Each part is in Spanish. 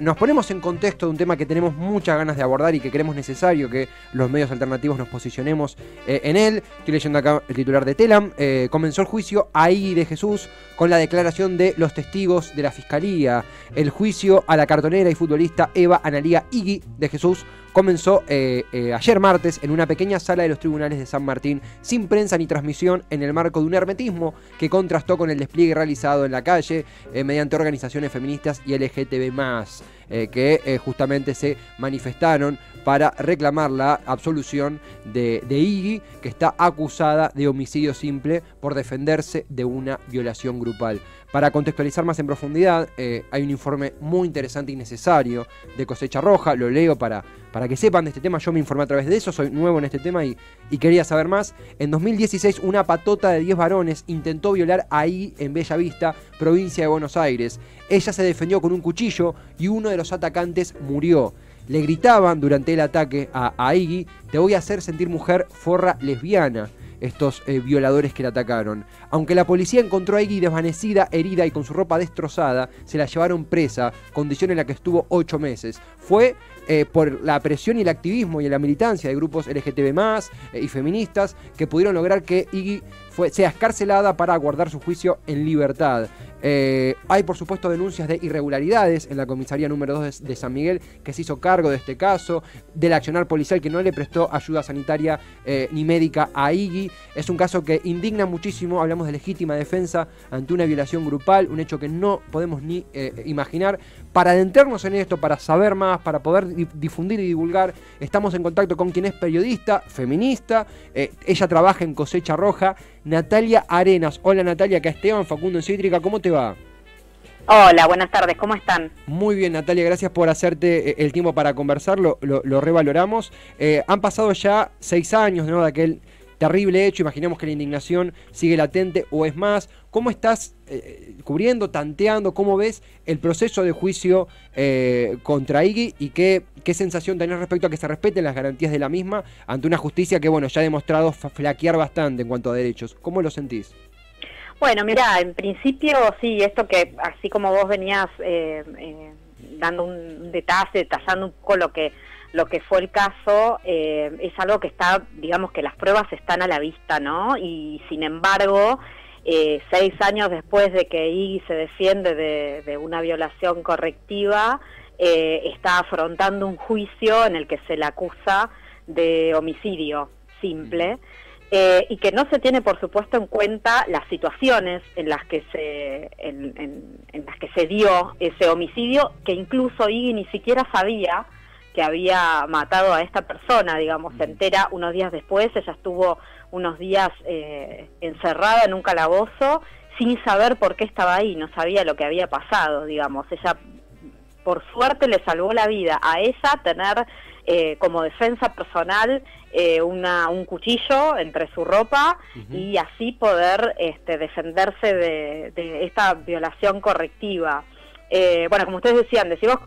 Nos ponemos en contexto de un tema que tenemos muchas ganas de abordar y que creemos necesario que los medios alternativos nos posicionemos en él. Estoy leyendo acá el titular de Telam. Comenzó el juicio a Iggy de Jesús con la declaración de los testigos de la Fiscalía. El juicio a la cartonera y futbolista Eva Analía Iggy de Jesús comenzó ayer martes en una pequeña sala de los tribunales de San Martín, sin prensa ni transmisión, en el marco de un hermetismo que contrastó con el despliegue realizado en la calle mediante organizaciones feministas y LGTB+, que justamente se manifestaron para reclamar la absolución de Iggy, que está acusada de homicidio simple por defenderse de una violación grupal. Para contextualizar más en profundidad, hay un informe muy interesante y necesario de Cosecha Roja, lo leo para que sepan de este tema. Yo me informé a través de eso, soy nuevo en este tema y quería saber más. En 2016, una patota de 10 varones intentó violar a Iggy en Bella Vista, provincia de Buenos Aires. Ella se defendió con un cuchillo y uno de los atacantes murió. Le gritaban durante el ataque a Iggy: "Te voy a hacer sentir mujer, forra lesbiana", estos violadores que la atacaron. Aunque la policía encontró a Iggy desvanecida, herida y con su ropa destrozada, se la llevaron presa, condición en la que estuvo 8 meses. Fue por la presión y el activismo y la militancia de grupos LGTB+, y feministas, que pudieron lograr que Iggy sea escarcelada para aguardar su juicio en libertad. Hay por supuesto denuncias de irregularidades en la comisaría número 2 de San Miguel, que se hizo cargo de este caso, del accionar policial que no le prestó ayuda sanitaria ni médica a Iggy. Es un caso que indigna muchísimo. Hablamos de legítima defensa ante una violación grupal, un hecho que no podemos ni imaginar. Para adentrarnos en esto, para saber más, para poder difundir y divulgar, estamos en contacto con quien es periodista, feminista, ella trabaja en Cosecha Roja, Natalia Arenas. Hola Natalia, acá Esteban Facundo en Cítrica, ¿cómo te va? Hola, buenas tardes, ¿cómo están? Muy bien Natalia, gracias por hacerte el tiempo para conversar, lo revaloramos. Han pasado ya 6 años, ¿no?, de aquel terrible hecho. Imaginemos que la indignación sigue latente o es más. ¿Cómo estás cubriendo, tanteando, cómo ves el proceso de juicio contra Iggy y qué sensación tenés respecto a que se respeten las garantías de la misma ante una justicia que, bueno, ya ha demostrado flaquear bastante en cuanto a derechos? ¿Cómo lo sentís? Bueno, mirá, en principio sí, esto que así como vos venías dando un detalle, detallando un poco lo que fue el caso, es algo que está, digamos que las pruebas están a la vista, ¿no? Y sin embargo, 6 años después de que Iggy se defiende de una violación correctiva, está afrontando un juicio en el que se le acusa de homicidio simple, y que no se tiene, por supuesto, en cuenta las situaciones en las que en las que se dio ese homicidio, que incluso Iggy ni siquiera sabía que había matado a esta persona, digamos. Se entera unos días después. Ella estuvo unos días encerrada en un calabozo sin saber por qué estaba ahí, no sabía lo que había pasado, digamos. Ella, por suerte, le salvó la vida a ella tener como defensa personal un cuchillo entre su ropa, y así poder defenderse de esta violación correctiva. Bueno, como ustedes decían, decimos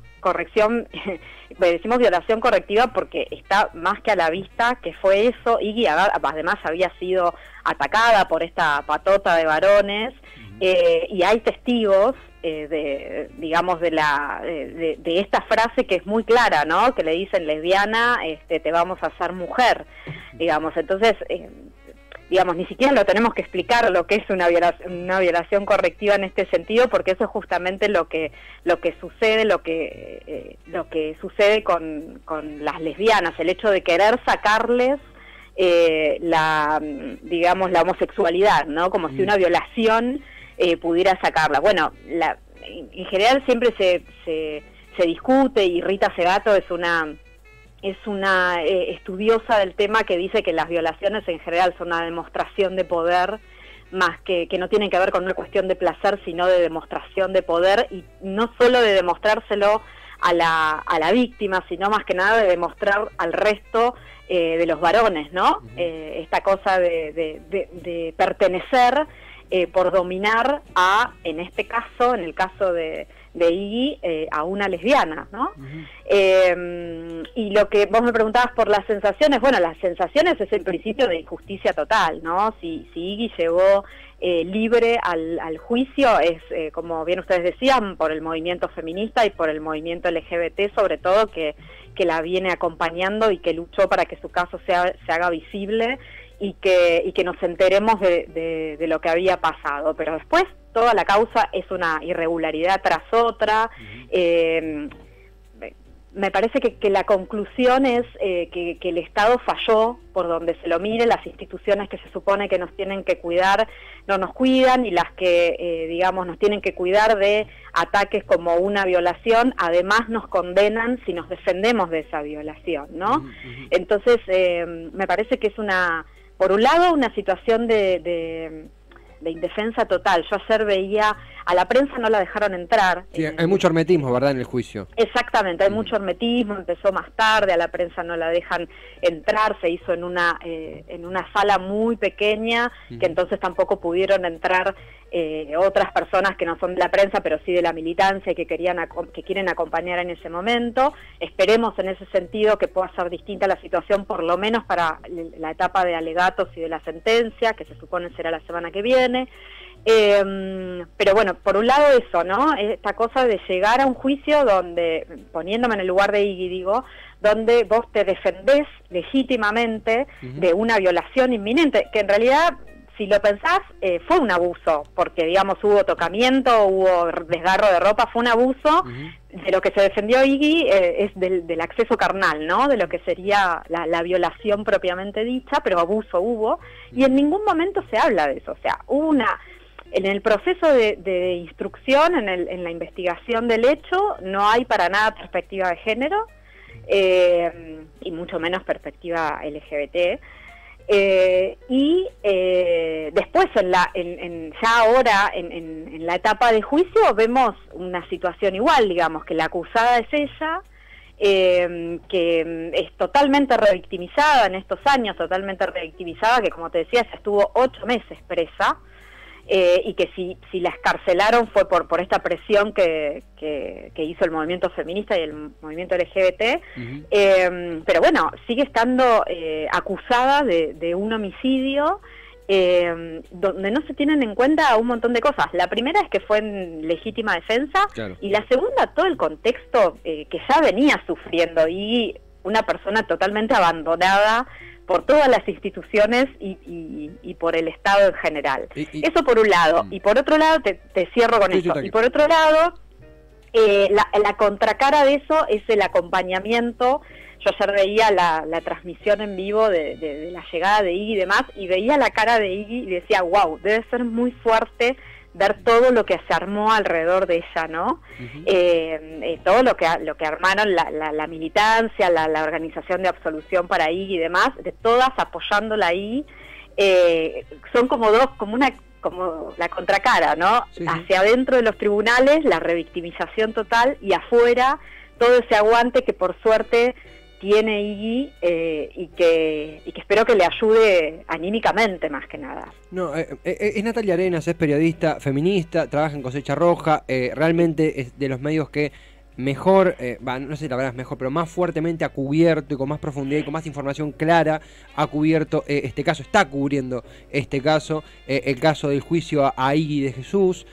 violación correctiva porque está más que a la vista que fue eso. Iggy además había sido atacada por esta patota de varones, y hay testigos de esta frase que es muy clara, ¿no? Que le dicen: lesbiana, te vamos a hacer mujer, digamos. Entonces, digamos, ni siquiera lo tenemos que explicar lo que es una violación correctiva en este sentido, porque eso es justamente lo que sucede, lo que sucede con las lesbianas, el hecho de querer sacarles la homosexualidad, ¿no? Como si una violación pudiera sacarla. Bueno, en general siempre se discute, y Rita Segato es una estudiosa del tema, que dice que las violaciones en general son una demostración de poder, más que no tienen que ver con una cuestión de placer, sino de demostración de poder, y no solo de demostrárselo a la víctima, sino más que nada de demostrar al resto de los varones, ¿no? Esta cosa de pertenecer por dominar a, en este caso, en el caso de Iggy, a una lesbiana, ¿no? Y lo que vos me preguntabas por las sensaciones, bueno, las sensaciones es el principio de injusticia total, ¿no? Si Iggy llegó libre al juicio, es, como bien ustedes decían, por el movimiento feminista y por el movimiento LGBT, sobre todo, que la viene acompañando y que luchó para que su caso se haga visible y que nos enteremos de lo que había pasado. Pero después toda la causa es una irregularidad tras otra. Me parece que la conclusión es que el Estado falló por donde se lo mire. Las instituciones que se supone que nos tienen que cuidar no nos cuidan, y las que, digamos, nos tienen que cuidar de ataques como una violación, además nos condenan si nos defendemos de esa violación, ¿no? Entonces, me parece que es por un lado, una situación de indefensa total. Yo ayer veía, a la prensa no la dejaron entrar. Sí, hay mucho hermetismo, ¿verdad?, en el juicio. Exactamente, hay mucho hermetismo, empezó más tarde, a la prensa no la dejan entrar, se hizo en una sala muy pequeña, que entonces tampoco pudieron entrar otras personas que no son de la prensa, pero sí de la militancia y que quieren acompañar en ese momento. Esperemos en ese sentido que pueda ser distinta la situación, por lo menos para la etapa de alegatos y de la sentencia, que se supone será la semana que viene. Pero bueno, por un lado eso, ¿no? Esta cosa de llegar a un juicio donde, poniéndome en el lugar de Iggy, digo, donde vos te defendés legítimamente de una violación inminente, que en realidad, si lo pensás, fue un abuso, porque, digamos, hubo tocamiento, hubo desgarro de ropa, fue un abuso. De lo que se defendió Iggy es del acceso carnal, ¿no? De lo que sería la violación propiamente dicha, pero abuso hubo, y en ningún momento se habla de eso. O sea, hubo en el proceso de instrucción, en la investigación del hecho, no hay para nada perspectiva de género, y mucho menos perspectiva LGBT. Después, ya ahora, en la etapa de juicio, vemos una situación igual, digamos, que la acusada es ella, que es totalmente revictimizada en estos años, totalmente revictimizada, que, como te decía, ya estuvo 8 meses presa, y que si la escarcelaron fue por esta presión que hizo el movimiento feminista y el movimiento LGBT, pero bueno, sigue estando acusada de un homicidio, donde no se tienen en cuenta un montón de cosas. La primera es que fue en legítima defensa, claro. Y la segunda, todo el contexto que ya venía sufriendo, y una persona totalmente abandonada por todas las instituciones y por el Estado en general. Eso por un lado. Y por otro lado, te cierro con eso. Y por otro lado, la contracara de eso es el acompañamiento. Yo ayer veía la transmisión en vivo de la llegada de Iggy y demás, y veía la cara de Iggy y decía, wow, debe ser muy fuerte ver todo lo que se armó alrededor de ella, ¿no? Todo lo que armaron la militancia, la organización de absolución para Iggy y demás, de todas apoyándola ahí, son como la contracara, ¿no? Sí. Hacia adentro de los tribunales, la revictimización total, y afuera, todo ese aguante que por suerte tiene Iggy, y que espero que le ayude anímicamente, más que nada. No, es Natalia Arenas, es periodista, feminista, trabaja en Cosecha Roja, realmente es de los medios que mejor, no sé si la verdad es mejor, pero más fuertemente ha cubierto y con más profundidad y con más información clara ha cubierto este caso, está cubriendo este caso, el caso del juicio a Iggy de Jesús,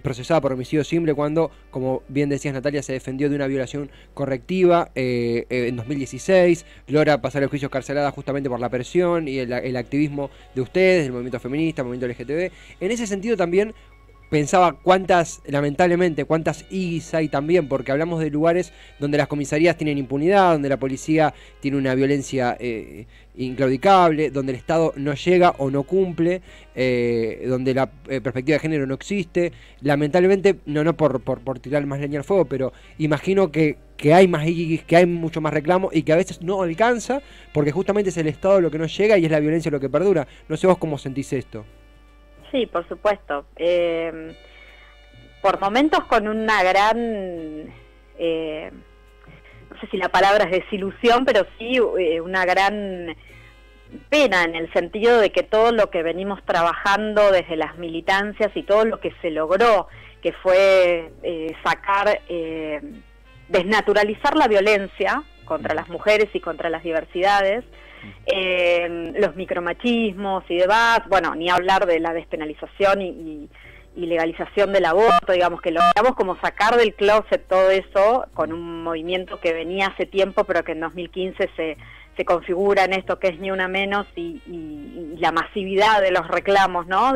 procesada por homicidio simple, cuando, como bien decías, Natalia, se defendió de una violación correctiva en 2016, logra pasar el juicio escarcelada justamente por la presión y el activismo de ustedes, del movimiento feminista, del movimiento LGTB. En ese sentido también pensaba lamentablemente, cuántas Iggys hay también, porque hablamos de lugares donde las comisarías tienen impunidad, donde la policía tiene una violencia inclaudicable, donde el Estado no llega o no cumple, donde la perspectiva de género no existe. Lamentablemente, no por tirar más leña al fuego, pero imagino que hay más Iggys, que hay mucho más reclamo y que a veces no alcanza, porque justamente es el Estado lo que no llega y es la violencia lo que perdura. No sé vos cómo sentís esto. Sí, por supuesto. Por momentos con una gran, no sé si la palabra es desilusión, pero sí una gran pena en el sentido de que todo lo que venimos trabajando desde las militancias y todo lo que se logró, que fue desnaturalizar la violencia contra las mujeres y contra las diversidades, los micromachismos y demás, bueno, ni hablar de la despenalización y legalización del aborto, digamos que logramos como sacar del closet todo eso con un movimiento que venía hace tiempo, pero que en 2015 se configura en esto que es Ni Una Menos y la masividad de los reclamos, ¿no?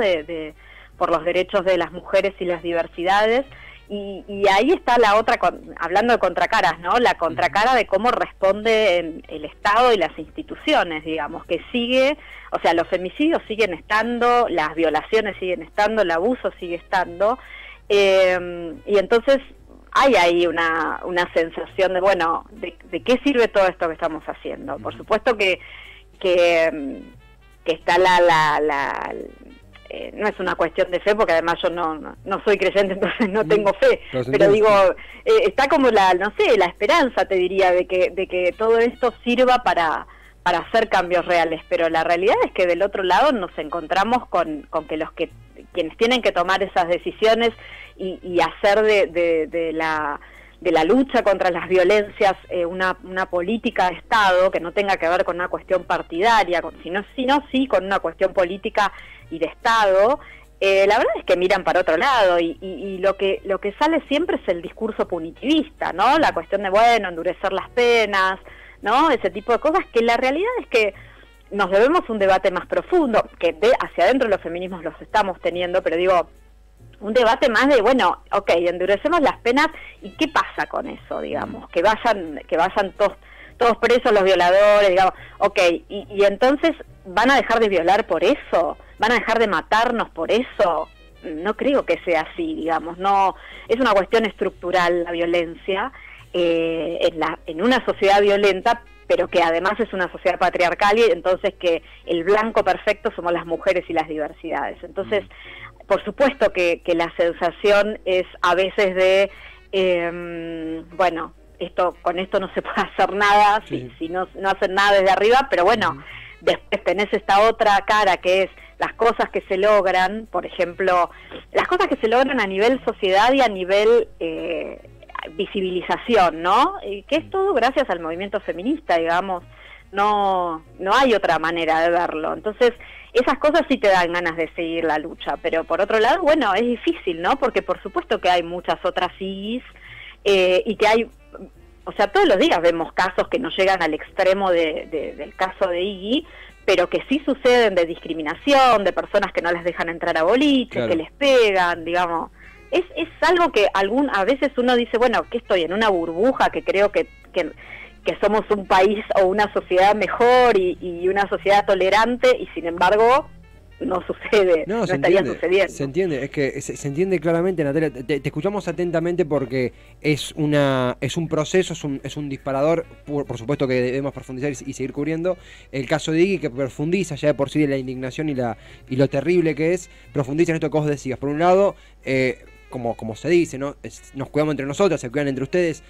Por los derechos de las mujeres y las diversidades. Y ahí está la otra, hablando de contracaras, ¿no? La contracara de cómo responde el Estado y las instituciones, digamos, que sigue, o sea, los femicidios siguen estando, las violaciones siguen estando, el abuso sigue estando, y entonces hay ahí una sensación de, bueno, de qué sirve todo esto que estamos haciendo. Por supuesto que está no es una cuestión de fe, porque además yo no soy creyente, entonces no tengo fe, pero digo, está como la esperanza, te diría, de que todo esto sirva para hacer cambios reales, pero la realidad es que del otro lado nos encontramos con que quienes tienen que tomar esas decisiones y hacer de la lucha contra las violencias una política de Estado que no tenga que ver con una cuestión partidaria, sino sí con una cuestión política y de Estado, la verdad es que miran para otro lado y lo que sale siempre es el discurso punitivista, ¿no? La cuestión de, bueno, endurecer las penas, ¿no? Ese tipo de cosas, que la realidad es que nos debemos un debate más profundo, que hacia adentro los feminismos los estamos teniendo, pero digo, un debate más de, bueno, ok, endurecemos las penas, ¿y qué pasa con eso, digamos? Que vayan todos presos los violadores, digamos, ok, y entonces, ¿van a dejar de violar por eso? ¿Van a dejar de matarnos por eso? No creo que sea así, digamos, no, es una cuestión estructural la violencia en una sociedad violenta, pero que además es una sociedad patriarcal, y entonces que el blanco perfecto somos las mujeres y las diversidades. Entonces, por supuesto que la sensación es a veces de, bueno, con esto no se puede hacer nada, si no hacen nada desde arriba, pero bueno, después tenés esta otra cara que es las cosas que se logran, por ejemplo, las cosas que se logran a nivel sociedad y a nivel visibilización, ¿no? Que es todo gracias al movimiento feminista, digamos, no hay otra manera de verlo. Entonces, esas cosas sí te dan ganas de seguir la lucha, pero por otro lado, bueno, es difícil, ¿no? Porque por supuesto que hay muchas otras IGs y que hay, o sea, todos los días vemos casos que no llegan al extremo del caso de Iggy, pero que sí suceden de discriminación, de personas que no les dejan entrar a boliches, claro, que les pegan, digamos. Es algo que a veces uno dice, bueno, que estoy en una burbuja, que creo que somos un país o una sociedad mejor y una sociedad tolerante, y sin embargo no sucede, no estaría sucediendo. Se entiende, es que se entiende claramente, Natalia. Te escuchamos atentamente porque es un proceso, es un disparador, por supuesto que debemos profundizar y seguir cubriendo. El caso de Iggy, que profundiza ya de por sí de la indignación y lo terrible que es, profundiza en esto que vos decías. Por un lado, como se dice, ¿no? Nos cuidamos entre nosotras, se cuidan entre ustedes,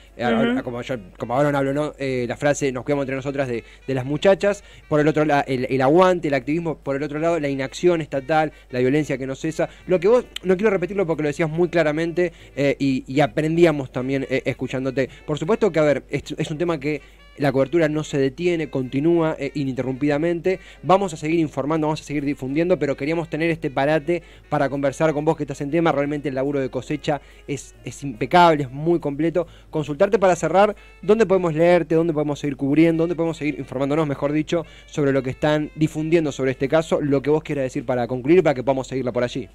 como ahora no hablo, ¿no? La frase nos cuidamos entre nosotras de las muchachas. Por el otro lado, el aguante, el activismo. Por el otro lado, la inacción estatal, la violencia que no cesa. Lo que vos, no quiero repetirlo porque lo decías muy claramente, y aprendíamos también escuchándote. Por supuesto que, a ver, es un tema que la cobertura no se detiene, continúa ininterrumpidamente. Vamos a seguir informando, vamos a seguir difundiendo, pero queríamos tener este parate para conversar con vos que estás en tema. Realmente el laburo de Cosecha es impecable, es muy completo. Consultarte para cerrar, ¿dónde podemos leerte? ¿Dónde podemos seguir cubriendo? ¿Dónde podemos seguir informándonos, mejor dicho, sobre lo que están difundiendo sobre este caso? Lo que vos quieras decir para concluir, para que podamos seguirla por allí.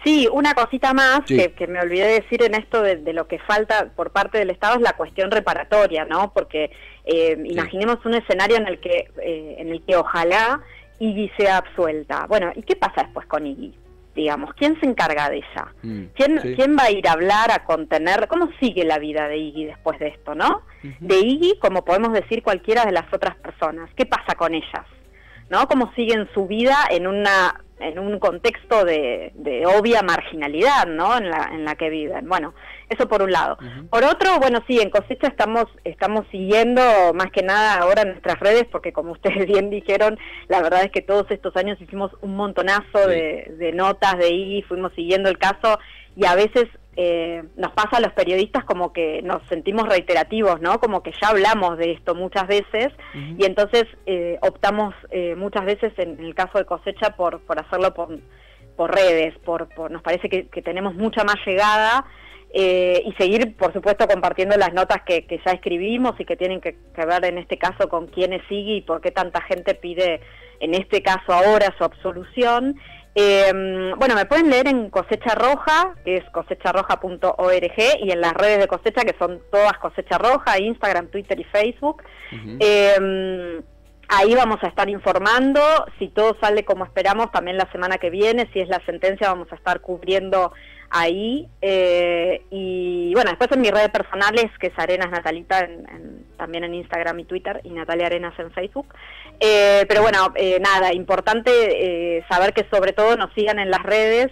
Sí, una cosita más que me olvidé de decir en esto de lo que falta por parte del Estado es la cuestión reparatoria, ¿no? Porque imaginemos un escenario en el que ojalá Iggy sea absuelta. Bueno, ¿y qué pasa después con Iggy? Digamos, ¿quién se encarga de ella? ¿Quién va a ir a hablar, a contener? ¿Cómo sigue la vida de Iggy después de esto, no? De Iggy, como podemos decir cualquiera de las otras personas. ¿Qué pasa con ellas? ¿No? ¿Cómo siguen su vida en un contexto de obvia marginalidad, ¿no? En la que viven. Bueno, Eso por un lado. Ujú. Por otro, bueno, sí, en Cosecha estamos siguiendo más que nada ahora nuestras redes, porque como ustedes bien dijeron, la verdad es que todos estos años hicimos un montonazo de notas de IGI, fuimos siguiendo el caso, y a veces nos pasa a los periodistas como que nos sentimos reiterativos, ¿no? Como que ya hablamos de esto muchas veces, y entonces optamos muchas veces, en el caso de Cosecha, por hacerlo por redes, nos parece que tenemos mucha más llegada, y seguir, por supuesto, compartiendo las notas que ya escribimos y que tienen que ver en este caso con quiénes sigue y por qué tanta gente pide, en este caso ahora, su absolución. Bueno, me pueden leer en Cosecha Roja, que es cosecharroja.org, y en las redes de Cosecha, que son todas Cosecha Roja, Instagram, Twitter y Facebook. Ahí vamos a estar informando, si todo sale como esperamos, también la semana que viene, si es la sentencia, vamos a estar cubriendo ahí, y bueno, después en mis redes personales, que es Arenas Natalita, también en Instagram y Twitter, y Natalia Arenas en Facebook. Pero bueno, nada, importante saber que sobre todo nos sigan en las redes,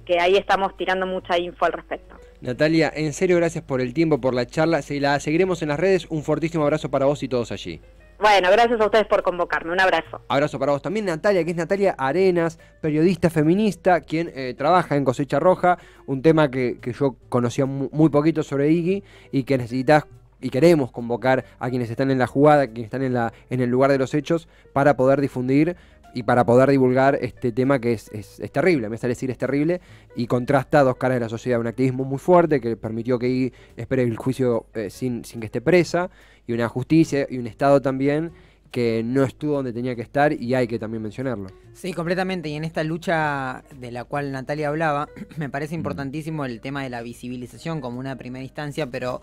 que ahí estamos tirando mucha info al respecto. Natalia, en serio, gracias por el tiempo, por la charla, la seguiremos en las redes, un fortísimo abrazo para vos y todos allí. Bueno, gracias a ustedes por convocarme, un abrazo. Abrazo para vos también, Natalia, que es Natalia Arenas, periodista feminista, quien trabaja en Cosecha Roja, un tema que yo conocía muy poquito sobre IGI y que necesitas y queremos convocar a quienes están en la jugada, quienes están en el lugar de los hechos, para poder difundir y para poder divulgar este tema que es terrible, me sale decir es terrible, y contrasta dos caras de la sociedad, un activismo muy fuerte que permitió que IGI espere el juicio sin que esté presa, y una justicia y un Estado también que no estuvo donde tenía que estar, y hay que también mencionarlo. Sí, completamente, y en esta lucha de la cual Natalia hablaba, me parece importantísimo el tema de la visibilización como una primera instancia, pero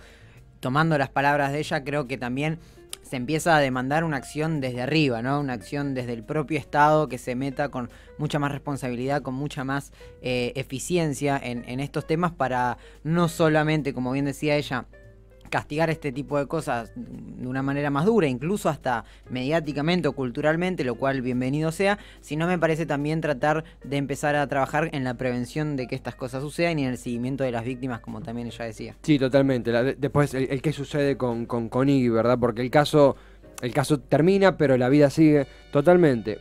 tomando las palabras de ella, creo que también se empieza a demandar una acción desde arriba, ¿no? Una acción desde el propio Estado que se meta con mucha más responsabilidad, con mucha más eficiencia en estos temas, para no solamente, como bien decía ella, castigar este tipo de cosas de una manera más dura, incluso hasta mediáticamente o culturalmente, lo cual bienvenido sea, sino me parece también tratar de empezar a trabajar en la prevención de que estas cosas sucedan y en el seguimiento de las víctimas, como también ella decía. Sí, totalmente. Después el qué sucede con IGI, ¿verdad? Porque el caso termina, pero la vida sigue totalmente.